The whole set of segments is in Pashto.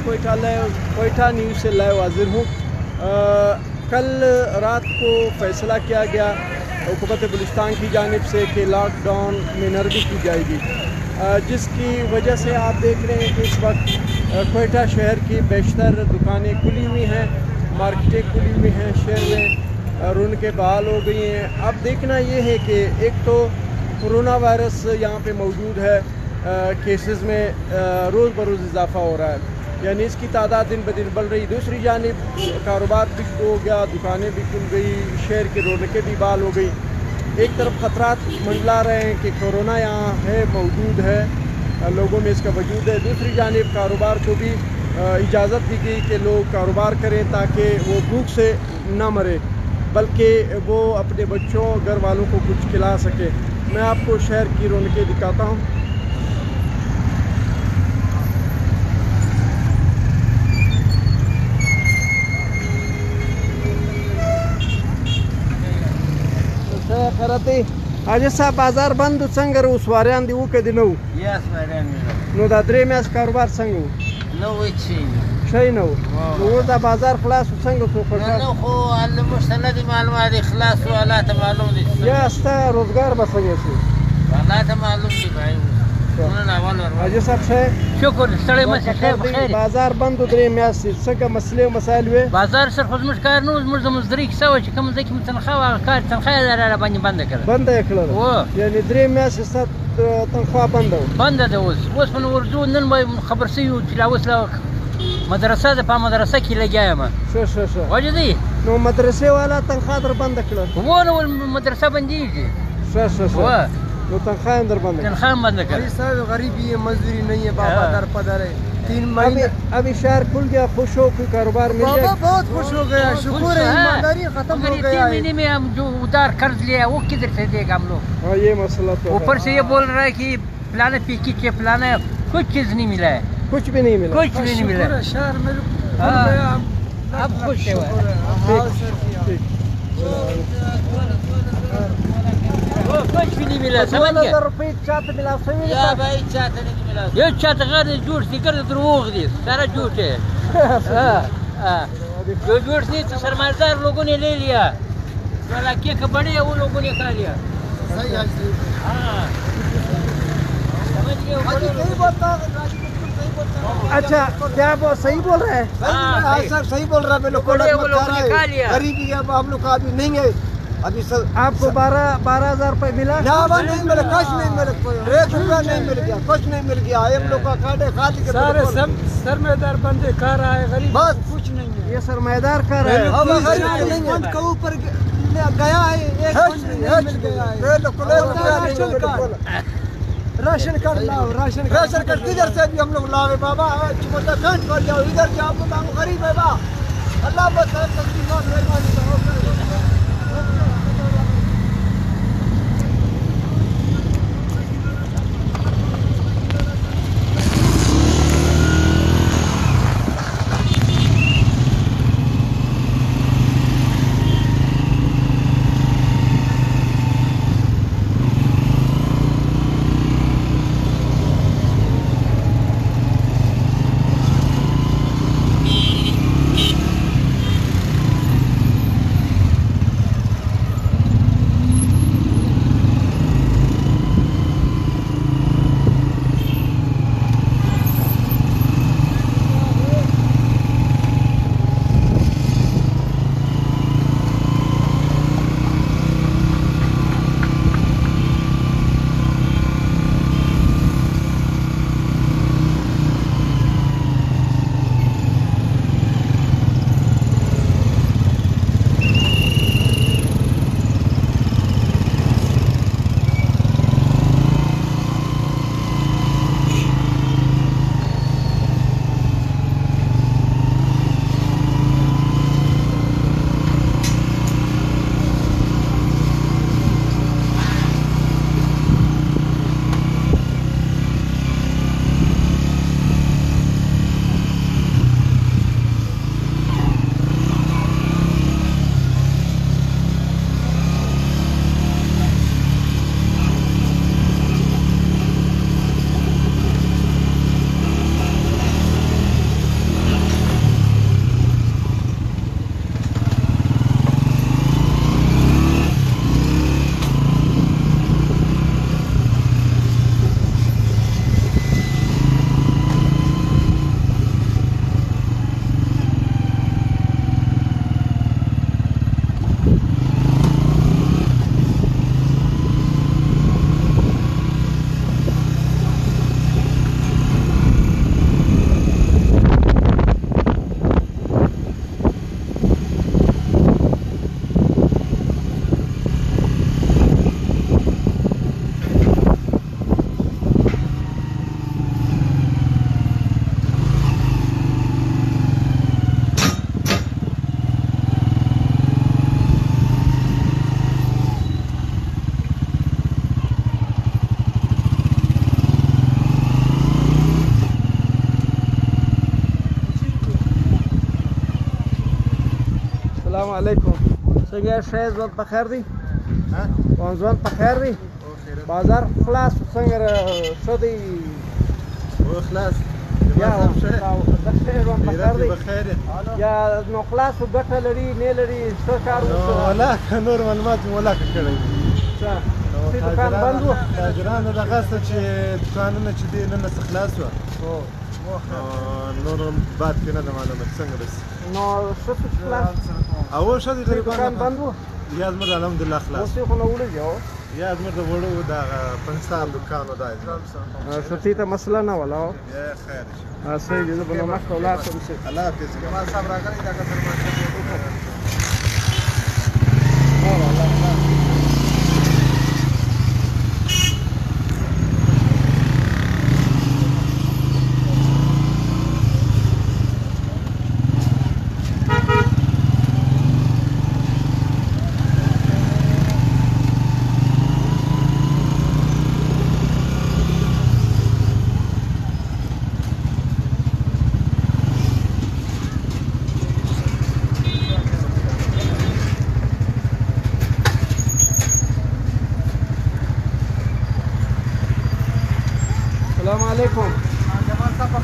क्वेटा न्यूज़ से लाइव हाजिर हूँ। कल रात को फ़ैसला किया गया हुकूमत बलूचिस्तान की जानिब से कि लॉकडाउन में नरमी की जाएगी, जिसकी वजह से आप देख रहे हैं कि इस वक्त क्वेटा शहर की बेशतर दुकानें खुली हुई हैं, मार्केटें खुली हुई हैं शहर में और उनके बहाल हो गई हैं। अब देखना ये है कि एक तो कोरोना वायरस यहाँ पे मौजूद है, केसेस में रोज़ बरोज़ इजाफ़ा हो रहा है, यानी इसकी तादाद दिन ब दिन बढ़ रही। दूसरी जानिब कारोबार भी हो गया, दुकानें भी खुल गई, शहर की रौनकें भी बहाल हो गई। एक तरफ ख़तरात मंडला रहे हैं कि कोरोना यहाँ है, मौजूद है, लोगों में इसका वजूद है। दूसरी जानिब कारोबार को भी इजाज़त दी गई कि लोग कारोबार करें ताकि वो भूख से ना मरे, बल्कि वो अपने बच्चों घर वालों को कुछ खिला सके। मैं आपको शहर की रौनकें दिखाता हूँ। आज साहब बाजार बंद संगर उस वारियान दी के दिनो यस वारियान नो दा द्रे में कारोबार संगो नो विची شيء نو وده بازار خلاص وسنگ تو خوشا نو خو المستند معلومات خلاص ولا معلوم دي يا استا روزگار بسنگ شي ولا معلوم دي भाई उन्होंने अवल अजय साहब से शुक्र सड़े में से बखैर बाजार बंद درې میاشتې څنګه مسلې او مسائل وي بازار سر خود مش کار نو زموږ مزدریک سوي چې کوم ځکه تنخواه کار تنخواه لاره باندې بند کړه بند کړه او یعنی درې میاشتې ست تنخواه بند ده اوس په اردو نن خبر سي چې لا اوس لا مدرسه ده په مدرسه کې لګایم شه وجدي نو مدرسې والا تنخواه در بند کړه و نو مدرسه بنديږي شه نو تنخواہ اندر بند غریب صاحب غریبی ہے، مزدوری نہیں ہے، بابا در پدر ہے 3 مہینے ابھی شہر کھل گیا، خوش ہو کوئی کاروبار مل گیا؟ بہت خوش ہو گیا، شکر ہے، ایمانداری ختم ہو گیا ہے۔ 3 مہینے میں ہم جو ادھار قرض لیا وہ کدھر سے دے گا ہم لوگ؟ ہاں یہ مسئلہ تو اوپر سے یہ بول رہا ہے کہ فلانا پیکیج ہے فلانا، کچھ چیز نہیں ملا ہے، کچھ بھی نہیں ملا، کچھ بھی نہیں ملا۔ شہر میں کھل گیا، اب خوش ہے कुछ भी नहीं मिला, समझ गए؟ 2000 रुपए चाहते मिला सही या भाई चाहते नहीं मिला, ये चाहते घर झूठ सी कर दरोग दी सारा झूठ है। जो झूठ नहीं तो सरमादार लोगों ने ले लिया, जो इलाके के बड़े हैं वो लोगों ने खा लिया। सही है। हाँ समझ गए? अच्छा क्या वो सही बोल रहा है? सर सही बोल रहा है, मैं लोग गरीबी है, हम लोग का अभी नहीं है। अभी सर आपको 12,000 रुपए मिला? नहीं मिला, कुछ नहीं मिला, 1 रुपया नहीं मिल गया, कुछ नहीं मिल गया। हम लोग का खाते खाते सारे सब सरमादार बंदे खा रहा है, गरीब बस कुछ नहीं है। ये सरमादार खा रहा है, अब गरीब के ऊपर गया है, एक मिल गया है। राशन कार्ड लाओ, राशन कार्ड किधर से भी हम लोग लावे बाबा? कंठ कर जाओ, इधर जाओ, हम गरीब है बा। अल्लाह बस علیکم. څنګه یې ښه ژوند په خیر دی؟ ژوند په خیر دی؟ بازار خلاص څنګه ښه دی؟ خلاص یا ژوند په خیر دی؟ یا نو خلاص ګټه لري نه لري څه کار وکړو؟ ولاکه نور معلومات مې ولاکه کړی څه دوکان بند و؟ تاجرانو دغه څه چې دوکانونه چې دي نن څه خلاص وه نور بعد کې نه ده معلومه څنګه بس نو څه څه خلاص؟ او ښه دي دوکان بند و؟ یا زموږ الحمدلله خلاص اوس یې خو نه وړي او یا زموږ د وړو دغه پنځه دوکان و دا شتي ته مسله نه ولا او خیر صحیح دی زه به نو مخته ولاړ شم الله حافظ جمال صاحب راغلی دا کتر ماته السلام علیکم.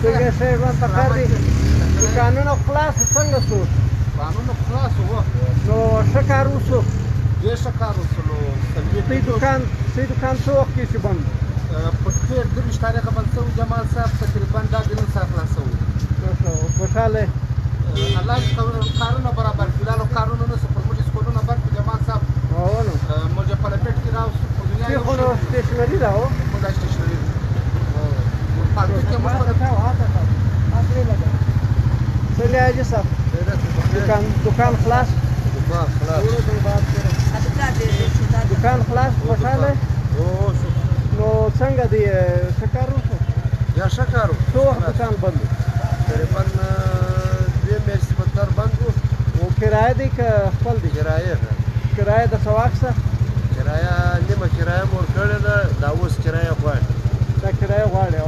څنګه ښه ژوند په خیر دی؟ دوکانونه خلاص څنګه شو؟ قانون خلاص وو نو ښه کار وشو؟ ډېر ښه کار وشو نو تی دوکان څه وخت کې شي بند؟ په 23 تاریخه بند شوی جمال صاحب تقریبا دا د نن ساعت خلاص شوی خوشحاله الله دې کارونه برابر کړي لاله کارونه نه سپر موږ سکولونه برابر جمال صاحب نو موږ په لپټ کې راوځو په دنیا کې خو نو سټیشنري ده او موږ سټیشنري څنګه یې صاحب دکان خلاص دکان خلاص خوشحاله نو څنګه دی ښه کار وشو یا ښه کار و څو وخت دکان بند و تقریبا 2 میاشتې په تر بند و او کرایه دی که خپل دی کرایه د څه واخیسته کرایه نیمه کرایه مو ورکړې ده دا اوس کرایه غواړي دا کرایه غواړي